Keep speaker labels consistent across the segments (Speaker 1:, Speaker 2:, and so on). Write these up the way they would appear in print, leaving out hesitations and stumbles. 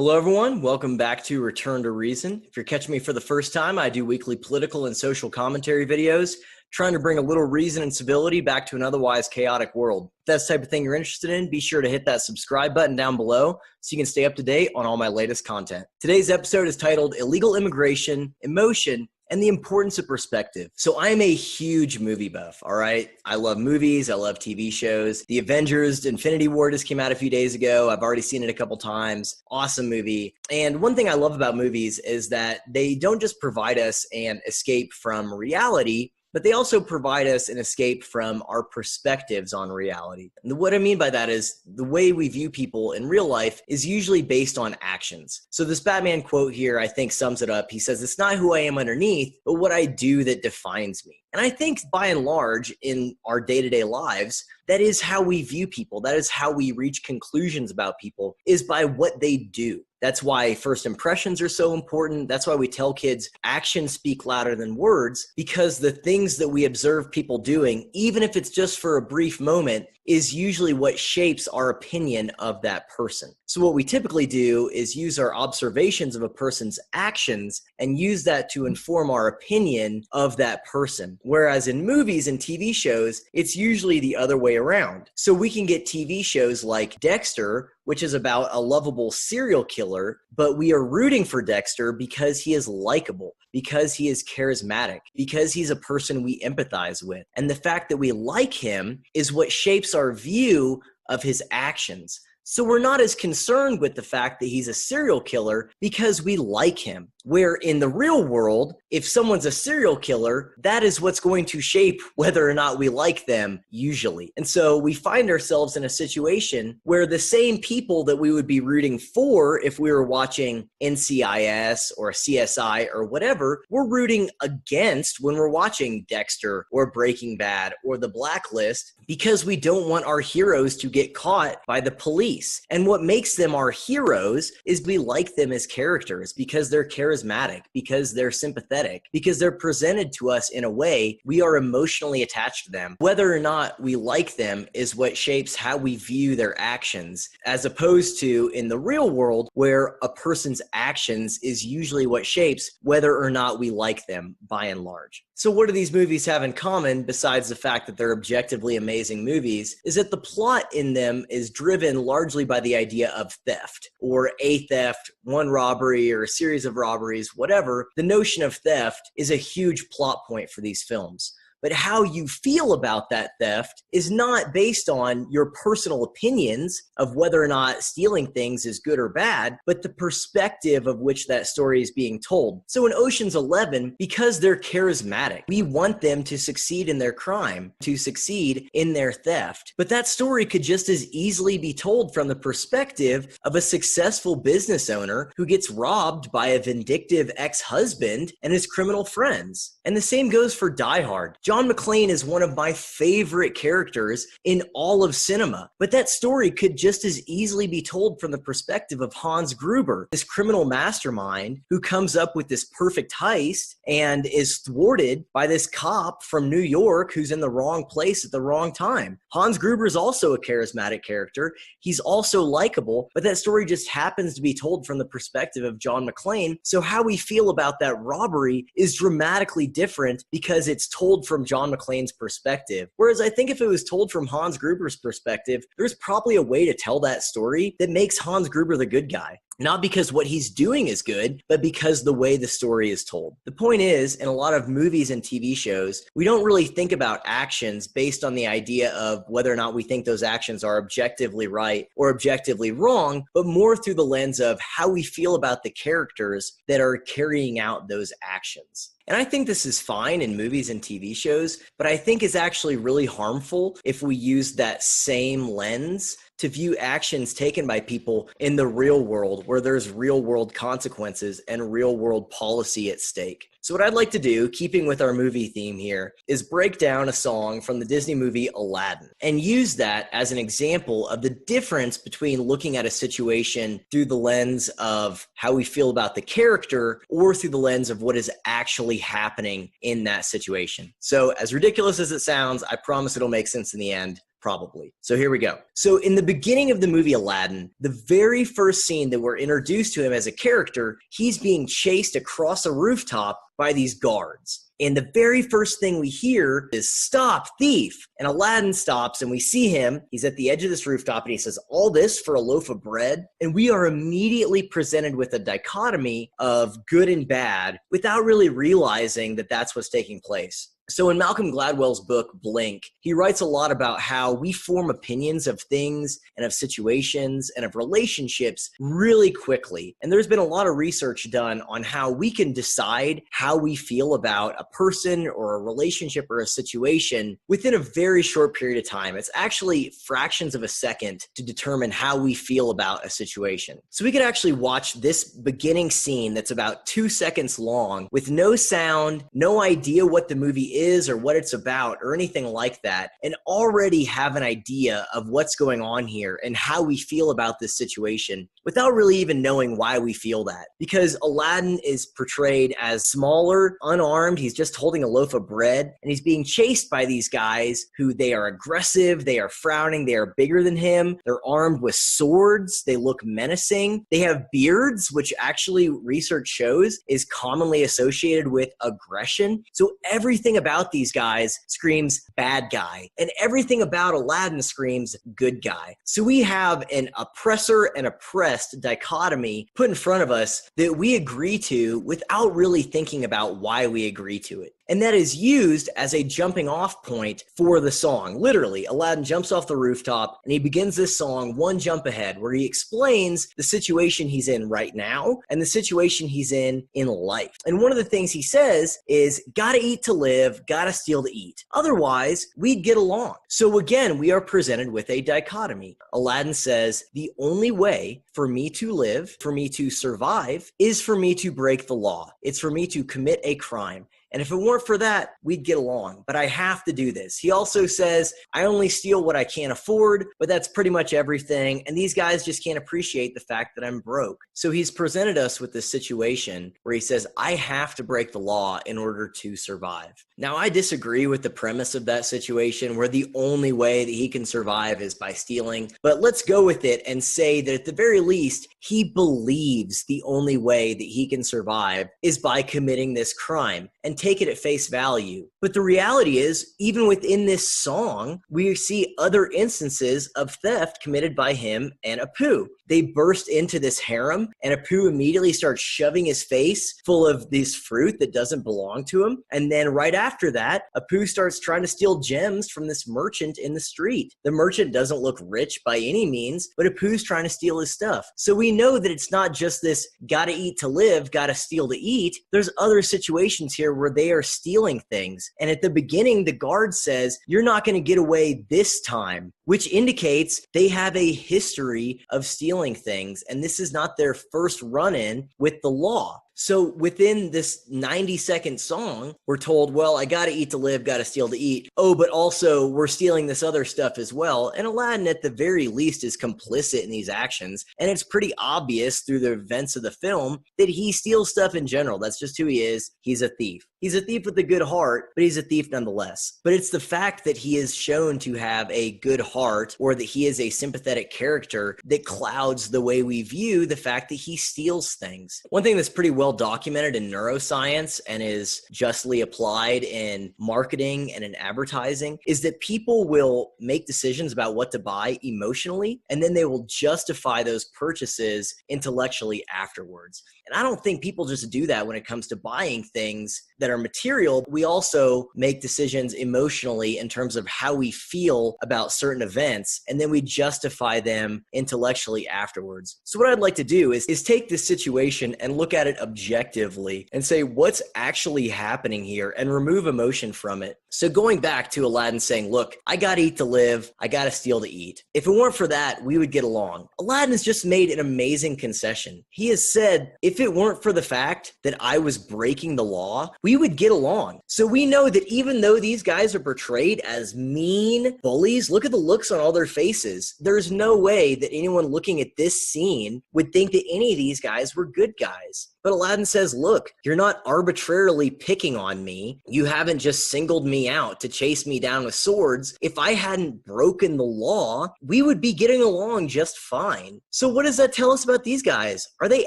Speaker 1: Hello, everyone. Welcome back to Return to Reason. If you're catching me for the first time, I do weekly political and social commentary videos trying to bring a little reason and civility back to an otherwise chaotic world. If that's the type of thing you're interested in, be sure to hit that subscribe button down below so you can stay up to date on all my latest content. Today's episode is titled Illegal Immigration, Emotion, and the Importance of Perspective. So I'm a huge movie buff, all right? I love movies, I love TV shows. The Avengers Infinity War just came out a few days ago. I've already seen it a couple times. Awesome movie. And one thing I love about movies is that they don't just provide us an escape from reality, but they also provide us an escape from our perspectives on reality. And what I mean by that is the way we view people in real life is usually based on actions. So this Batman quote here, I think, sums it up. He says, "It's not who I am underneath, but what I do that defines me." And I think by and large in our day-to-day lives, that is how we view people. That is how we reach conclusions about people, is by what they do. That's why first impressions are so important. That's why we tell kids actions speak louder than words, because the things that we observe people doing, even if it's just for a brief moment, is usually what shapes our opinion of that person. So what we typically do is use our observations of a person's actions and use that to inform our opinion of that person. Whereas in movies and TV shows, it's usually the other way around. So we can get TV shows like Dexter, which is about a lovable serial killer, but we are rooting for Dexter because he is likable, because he is charismatic, because he's a person we empathize with. And the fact that we like him is what shapes our view of his actions. So we're not as concerned with the fact that he's a serial killer because we like him. Where in the real world, if someone's a serial killer, that is what's going to shape whether or not we like them usually. And so we find ourselves in a situation where the same people that we would be rooting for if we were watching NCIS or CSI or whatever, we're rooting against when we're watching Dexter or Breaking Bad or The Blacklist, because we don't want our heroes to get caught by the police. And what makes them our heroes is we like them as characters because they're charismatic, because they're sympathetic, because they're presented to us in a way we are emotionally attached to them. Whether or not we like them is what shapes how we view their actions, as opposed to in the real world where a person's actions is usually what shapes whether or not we like them by and large. So what do these movies have in common besides the fact that they're objectively amazing movies is that the plot in them is driven largely by the idea of theft or a theft, one robbery or a series of robberies, whatever. The notion of theft is a huge plot point for these films. But how you feel about that theft is not based on your personal opinions of whether or not stealing things is good or bad, but the perspective of which that story is being told. So in Ocean's 11, because they're charismatic, we want them to succeed in their crime, to succeed in their theft. But that story could just as easily be told from the perspective of a successful business owner who gets robbed by a vindictive ex-husband and his criminal friends. And the same goes for Die Hard. John McClane is one of my favorite characters in all of cinema, but that story could just as easily be told from the perspective of Hans Gruber, this criminal mastermind who comes up with this perfect heist and is thwarted by this cop from New York who's in the wrong place at the wrong time. Hans Gruber is also a charismatic character. He's also likable, but that story just happens to be told from the perspective of John McClane. So how we feel about that robbery is dramatically different because it's told from John McClane's perspective. Whereas I think if it was told from Hans Gruber's perspective, there's probably a way to tell that story that makes Hans Gruber the good guy. Not because what he's doing is good, but because the way the story is told. The point is, in a lot of movies and TV shows, we don't really think about actions based on the idea of whether or not we think those actions are objectively right or objectively wrong, but more through the lens of how we feel about the characters that are carrying out those actions. And I think this is fine in movies and TV shows, but I think it's actually really harmful if we use that same lens to view actions taken by people in the real world where there's real world consequences and real world policy at stake. So what I'd like to do, keeping with our movie theme here, is break down a song from the Disney movie Aladdin and use that as an example of the difference between looking at a situation through the lens of how we feel about the character or through the lens of what is actually happening in that situation. So as ridiculous as it sounds, I promise it'll make sense in the end. Probably. So here we go. So in the beginning of the movie Aladdin, the very first scene that we're introduced to him as a character, he's being chased across a rooftop by these guards. And the very first thing we hear is, "Stop, thief!" And Aladdin stops and we see him. He's at the edge of this rooftop and he says, "All this for a loaf of bread?" And we are immediately presented with a dichotomy of good and bad without really realizing that that's what's taking place. So in Malcolm Gladwell's book, Blink, he writes a lot about how we form opinions of things and of situations and of relationships really quickly. And there's been a lot of research done on how we can decide how we feel about a person or a relationship or a situation within a very short period of time. It's actually fractions of a second to determine how we feel about a situation. So we could actually watch this beginning scene that's about 2 seconds long with no sound, no idea what the movie is or what it's about or anything like that, and already have an idea of what's going on here and how we feel about this situation without really even knowing why we feel that. Because Aladdin is portrayed as smaller, unarmed, he's just holding a loaf of bread, and he's being chased by these guys who they are aggressive, they are frowning, they are bigger than him, they're armed with swords, they look menacing, they have beards, which actually research shows is commonly associated with aggression. So everything about these guys screams bad guy, and everything about Aladdin screams good guy. So we have an oppressor and oppressed dichotomy put in front of us that we agree to without really thinking about why we agree to it. And that is used as a jumping off point for the song. Literally, Aladdin jumps off the rooftop and he begins this song one jump ahead where he explains the situation he's in right now and the situation he's in life. And one of the things he says is, gotta eat to live, gotta steal to eat. Otherwise, we'd get along. So again, we are presented with a dichotomy. Aladdin says, the only way for me to live, for me to survive, is for me to break the law. It's for me to commit a crime. And if it weren't for that, we'd get along. But I have to do this. He also says, I only steal what I can't afford, but that's pretty much everything. And these guys just can't appreciate the fact that I'm broke. So he's presented us with this situation where he says, I have to break the law in order to survive. Now, I disagree with the premise of that situation where the only way that he can survive is by stealing. But let's go with it and say that at the very least, he believes the only way that he can survive is by committing this crime, and take it at face value. But the reality is, even within this song, we see other instances of theft committed by him and Apu. They burst into this harem, and Apu immediately starts shoving his face full of this fruit that doesn't belong to him. And then right after that, Apu starts trying to steal gems from this merchant in the street. The merchant doesn't look rich by any means, but Apu's trying to steal his stuff. So we know that it's not just this gotta eat to live, gotta steal to eat. There's other situations here where they are stealing things. And at the beginning, the guard says, you're not going to get away this time, which indicates they have a history of stealing things. And this is not their first run-in with the law. So within this 90-second song, we're told, well, I got to eat to live, got to steal to eat. Oh, but also we're stealing this other stuff as well. And Aladdin, at the very least, is complicit in these actions. And it's pretty obvious through the events of the film that he steals stuff in general. That's just who he is. He's a thief. He's a thief with a good heart, but he's a thief nonetheless. But it's the fact that he is shown to have a good heart, or that he is a sympathetic character, that clouds the way we view the fact that he steals things. One thing that's pretty well documented in neuroscience and is justly applied in marketing and in advertising is that people will make decisions about what to buy emotionally, and then they will justify those purchases intellectually afterwards. And I don't think people just do that when it comes to buying things that are material. We also make decisions emotionally in terms of how we feel about certain events, and then we justify them intellectually afterwards. So what I'd like to do is take this situation and look at it objectively and say what's actually happening here and remove emotion from it. So going back to Aladdin saying, look, I gotta eat to live, I gotta steal to eat. If it weren't for that, we would get along. Aladdin has just made an amazing concession. He has said, if it weren't for the fact that I was breaking the law, we would get along. So we know that even though these guys are portrayed as mean bullies, look at the looks on all their faces. There's no way that anyone looking at this scene would think that any of these guys were good guys. But Aladdin says, look, you're not arbitrarily picking on me. You haven't just singled me me out, to chase me down with swords. If I hadn't broken the law, we would be getting along just fine. So what does that tell us about these guys? Are they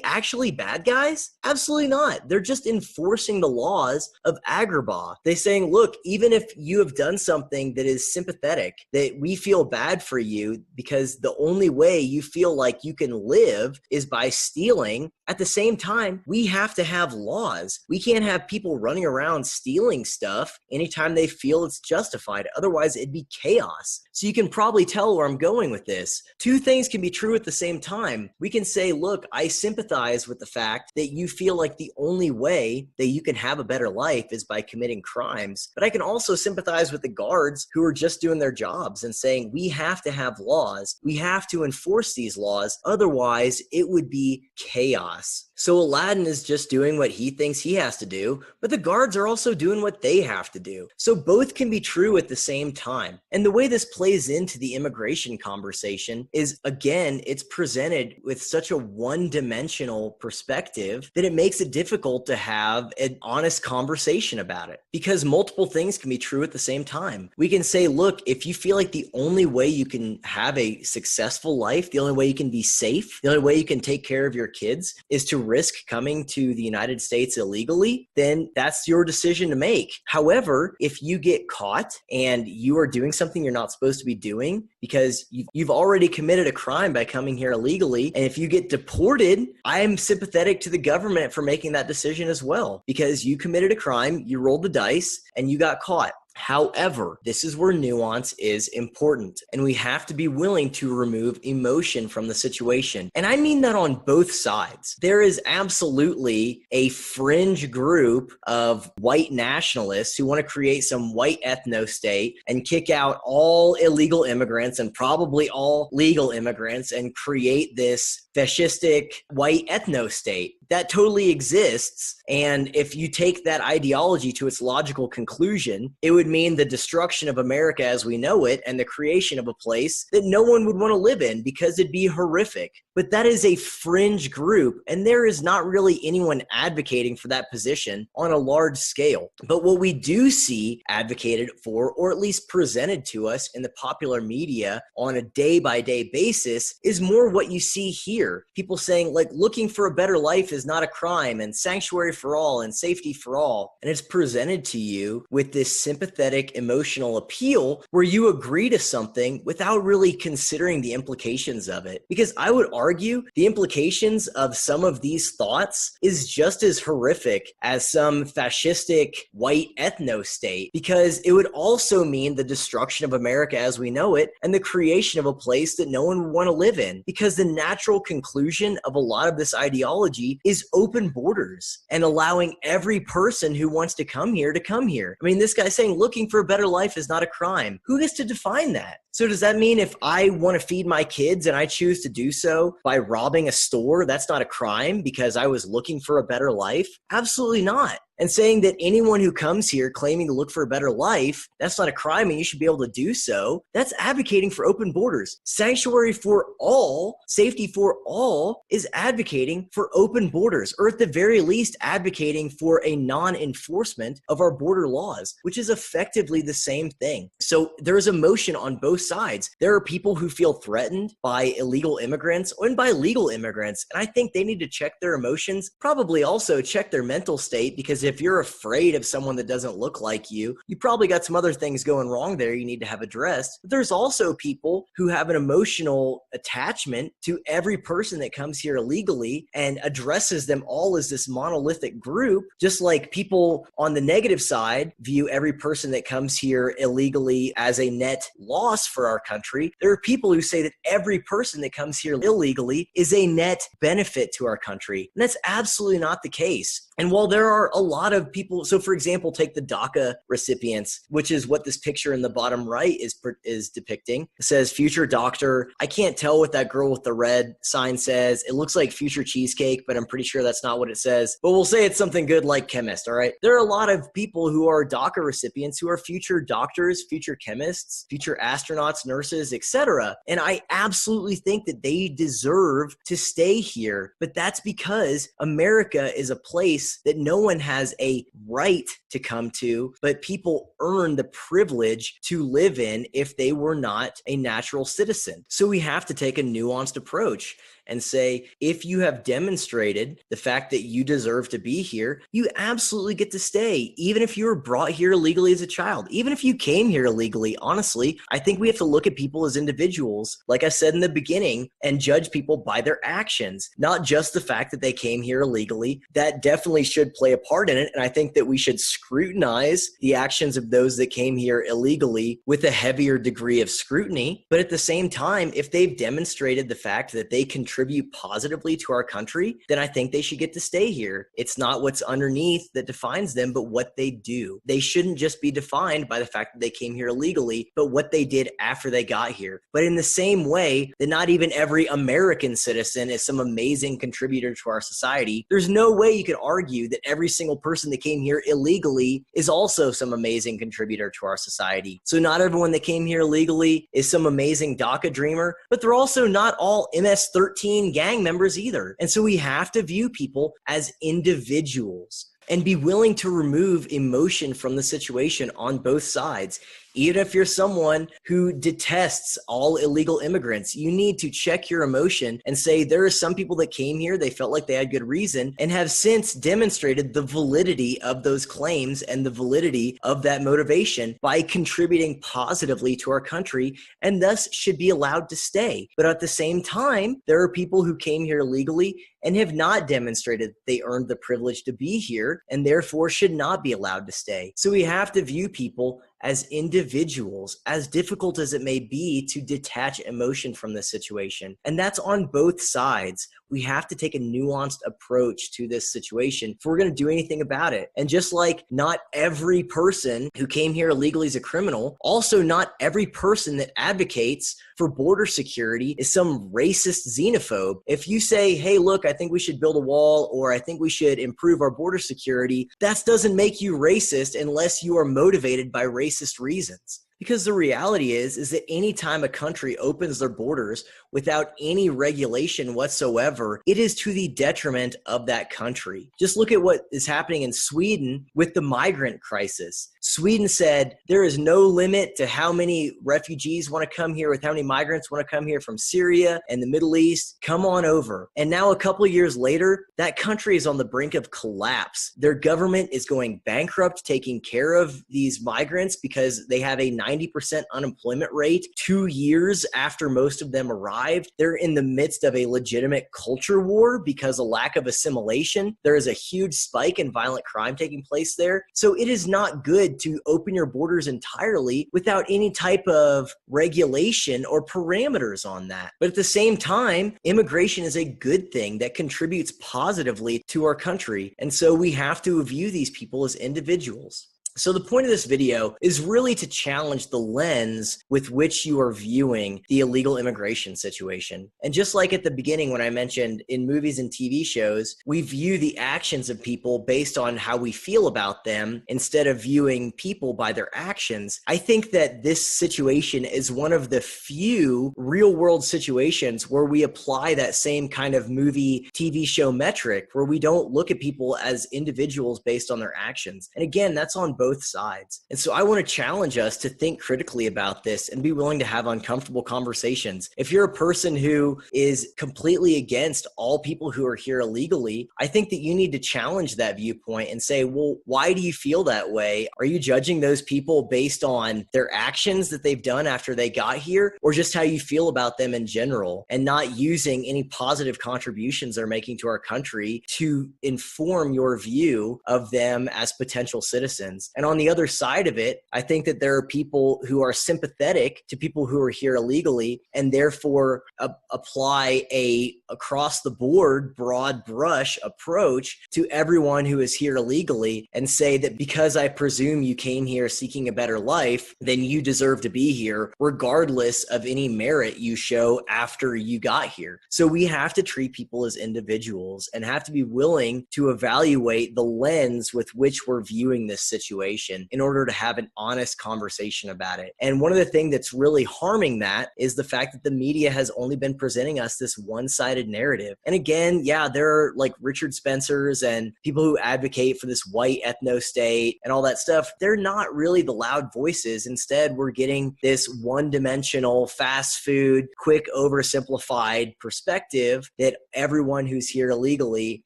Speaker 1: actually bad guys? Absolutely not. They're just enforcing the laws of Agrabah. They're saying, look, even if you have done something that is sympathetic, that we feel bad for you because the only way you feel like you can live is by stealing. At the same time, we have to have laws. We can't have people running around stealing stuff anytime they feel it's justified. Otherwise, it'd be chaos. So you can probably tell where I'm going with this. Two things can be true at the same time. We can say, look, I sympathize with the fact that you feel like the only way that you can have a better life is by committing crimes. But I can also sympathize with the guards who are just doing their jobs and saying, we have to have laws. We have to enforce these laws. Otherwise, it would be chaos. So Aladdin is just doing what he thinks he has to do, but the guards are also doing what they have to do. So both can be true at the same time. And the way this plays into the immigration conversation is, again, it's presented with such a one-dimensional perspective that it makes it difficult to have an honest conversation about it, because multiple things can be true at the same time. We can say, look, if you feel like the only way you can have a successful life, the only way you can be safe, the only way you can take care of your kids is to risk coming to the United States illegally, then that's your decision to make. However, if you get caught and you are doing something you're not supposed to be doing because you've already committed a crime by coming here illegally, and if you get deported, I'm sympathetic to the government for making that decision as well, because you committed a crime, you rolled the dice, and you got caught. However, this is where nuance is important, and we have to be willing to remove emotion from the situation. And I mean that on both sides. There is absolutely a fringe group of white nationalists who want to create some white ethno-state and kick out all illegal immigrants and probably all legal immigrants and create this fascistic white ethno-state. That totally exists. And if you take that ideology to its logical conclusion, it would mean the destruction of America as we know it and the creation of a place that no one would want to live in because it'd be horrific. But that is a fringe group, and there is not really anyone advocating for that position on a large scale. But what we do see advocated for, or at least presented to us in the popular media on a day-by-day basis, is more what you see here. People saying, like, looking for a better life is not a crime, and sanctuary for all, and safety for all. And it's presented to you with this sympathetic, emotional appeal where you agree to something without really considering the implications of it. Because I would argue the implications of some of these thoughts is just as horrific as some fascistic white ethno-state, because it would also mean the destruction of America as we know it and the creation of a place that no one would want to live in, because the natural conclusion of a lot of this ideology is open borders and allowing every person who wants to come here to come here. I mean, this guy's saying looking for a better life is not a crime. Who gets to define that? So does that mean if I want to feed my kids and I choose to do so by robbing a store, that's not a crime because I was looking for a better life? Absolutely not. And saying that anyone who comes here claiming to look for a better life, that's not a crime and you should be able to do so, that's advocating for open borders. Sanctuary for all, safety for all, is advocating for open borders, or at the very least advocating for a non-enforcement of our border laws, which is effectively the same thing. So there is emotion on both sides. There are people who feel threatened by illegal immigrants and by legal immigrants, and I think they need to check their emotions, probably also check their mental state, because if you're afraid of someone that doesn't look like you, you probably got some other things going wrong there you need to have addressed. But there's also people who have an emotional attachment to every person that comes here illegally and addresses them all as this monolithic group, just like people on the negative side view every person that comes here illegally as a net loss for our country. There are people who say that every person that comes here illegally is a net benefit to our country. And that's absolutely not the case. And while there are a lot of people, so for example, take the DACA recipients, which is what this picture in the bottom right is depicting. It says future doctor. I can't tell what that girl with the red sign says. It looks like future cheesecake, but I'm pretty sure that's not what it says. But we'll say it's something good like chemist, all right? There are a lot of people who are DACA recipients who are future doctors, future chemists, future astronauts, nurses, etc. And I absolutely think that they deserve to stay here. But that's because America is a place place that no one has a right to come to, but people earn the privilege to live in if they were not a natural citizen. So we have to take a nuanced approach and say, if you have demonstrated the fact that you deserve to be here, you absolutely get to stay, even if you were brought here illegally as a child. Even if you came here illegally, honestly, I think we have to look at people as individuals, like I said in the beginning, and judge people by their actions, not just the fact that they came here illegally. That definitely should play a part in it, and I think that we should scrutinize the actions of those that came here illegally with a heavier degree of scrutiny. But at the same time, if they've demonstrated the fact that they contribute positively to our country, then I think they should get to stay here. It's not what's underneath that defines them, but what they do. They shouldn't just be defined by the fact that they came here illegally, but what they did after they got here. But in the same way that not even every American citizen is some amazing contributor to our society, there's no way you could argue that every single person that came here illegally is also some amazing contributor to our society. So not everyone that came here illegally is some amazing DACA dreamer, but they're also not all MS-13 gang members either. And so we have to view people as individuals and be willing to remove emotion from the situation on both sides. Even if you're someone who detests all illegal immigrants, you need to check your emotion and say there are some people that came here, they felt like they had good reason, and have since demonstrated the validity of those claims and the validity of that motivation by contributing positively to our country, and thus should be allowed to stay. But at the same time, there are people who came here illegally and have not demonstrated that they earned the privilege to be here and therefore should not be allowed to stay. So we have to view people as individuals, as difficult as it may be to detach emotion from this situation. And that's on both sides. We have to take a nuanced approach to this situation if we're going to do anything about it. And just like not every person who came here illegally is a criminal, also not every person that advocates for border security is some racist xenophobe. If you say, hey, look, I think we should build a wall, or I think we should improve our border security, that doesn't make you racist unless you are motivated by racist reasons. Because the reality is that anytime a country opens their borders without any regulation whatsoever, it is to the detriment of that country. Just look at what is happening in Sweden with the migrant crisis. Sweden said there is no limit to how many refugees want to come here, with how many migrants want to come here from Syria and the Middle East. Come on over. And now a couple of years later, that country is on the brink of collapse. Their government is going bankrupt taking care of these migrants because they have a 90% unemployment rate 2 years after most of them arrived. They're in the midst of a legitimate culture war because of lack of assimilation. There is a huge spike in violent crime taking place there. So it is not good to open your borders entirely without any type of regulation or parameters on that. But at the same time, immigration is a good thing that contributes positively to our country. And so we have to view these people as individuals. So the point of this video is really to challenge the lens with which you are viewing the illegal immigration situation. And just like at the beginning when I mentioned in movies and TV shows, we view the actions of people based on how we feel about them instead of viewing people by their actions. I think that this situation is one of the few real world situations where we apply that same kind of movie, TV show metric, where we don't look at people as individuals based on their actions. And again, that's on both sides. And so I want to challenge us to think critically about this and be willing to have uncomfortable conversations. If you're a person who is completely against all people who are here illegally, I think that you need to challenge that viewpoint and say, well, why do you feel that way? Are you judging those people based on their actions that they've done after they got here, or just how you feel about them in general, and not using any positive contributions they're making to our country to inform your view of them as potential citizens? And on the other side of it, I think that there are people who are sympathetic to people who are here illegally and therefore apply a across the board, broad brush approach to everyone who is here illegally and say that because I presume you came here seeking a better life, then you deserve to be here regardless of any merit you show after you got here. So we have to treat people as individuals and have to be willing to evaluate the lens with which we're viewing this situation. situation in order to have an honest conversation about it. And one of the things that's really harming that is the fact that the media has only been presenting us this one-sided narrative. And again, yeah, there are like Richard Spencers and people who advocate for this white ethno-state and all that stuff. They're not really the loud voices. Instead, we're getting this one-dimensional, fast food, quick, oversimplified perspective that everyone who's here illegally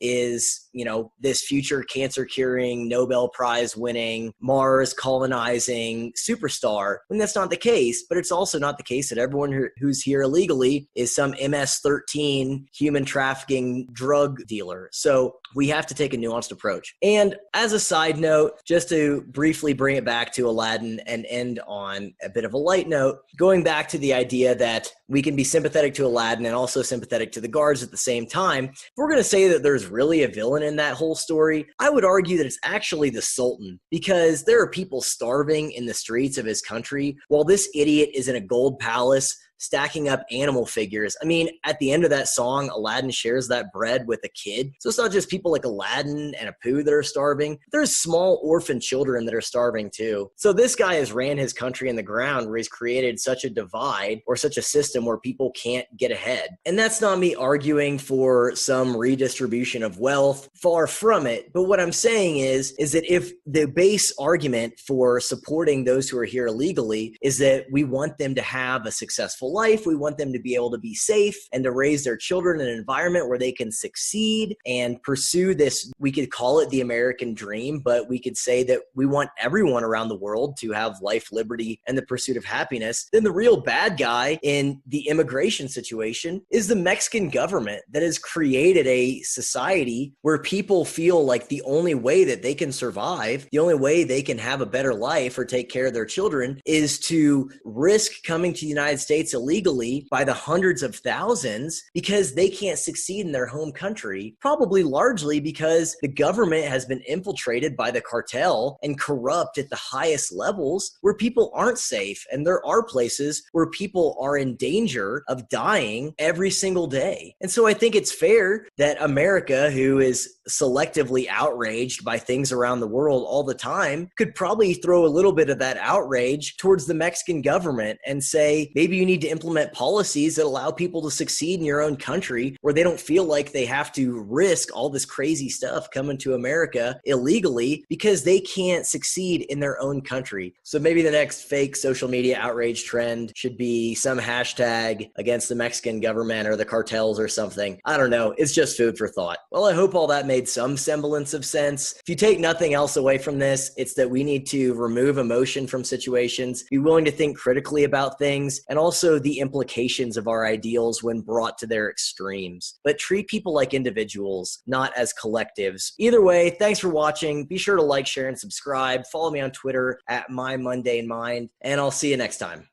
Speaker 1: is, you know, this future cancer curing, Nobel Prize winning, Mars colonizing superstar. And that's not the case, but it's also not the case that everyone who's here illegally is some MS-13 human trafficking drug dealer. So we have to take a nuanced approach. And as a side note, just to briefly bring it back to Aladdin and end on a bit of a light note, going back to the idea that we can be sympathetic to Aladdin and also sympathetic to the guards at the same time, if we're going to say that there's really a villain in that whole story, I would argue that it's actually the Sultan, because there are people starving in the streets of his country while this idiot is in a gold palace stacking up animal figures. I mean, at the end of that song, Aladdin shares that bread with a kid. So it's not just people like Aladdin and Apu that are starving. There's small orphan children that are starving too. So this guy has ran his country in the ground where he's created such a divide or such a system where people can't get ahead. And that's not me arguing for some redistribution of wealth. Far from it. But what I'm saying is that if the base argument for supporting those who are here illegally is that we want them to have a successful life, we want them to be able to be safe and to raise their children in an environment where they can succeed and pursue this, we could call it the American dream, but we could say that we want everyone around the world to have life, liberty, and the pursuit of happiness, then the real bad guy in the immigration situation is the Mexican government that has created a society where people feel like the only way that they can survive, the only way they can have a better life or take care of their children is to risk coming to the United States illegally by the hundreds of thousands because they can't succeed in their home country, probably largely because the government has been infiltrated by the cartel and corrupt at the highest levels where people aren't safe. And there are places where people are in danger of dying every single day. And so I think it's fair that America, who is selectively outraged by things around the world all the time, could probably throw a little bit of that outrage towards the Mexican government and say, maybe you need to implement policies that allow people to succeed in your own country where they don't feel like they have to risk all this crazy stuff coming to America illegally because they can't succeed in their own country. So maybe the next fake social media outrage trend should be some hashtag against the Mexican government or the cartels or something. I don't know. It's just food for thought. Well, I hope all that made some semblance of sense. If you take nothing else away from this, it's that we need to remove emotion from situations, be willing to think critically about things, and also the implications of our ideals when brought to their extremes. But treat people like individuals, not as collectives. Either way, thanks for watching. Be sure to like, share, and subscribe. Follow me on Twitter at MyMundaneMind, and I'll see you next time.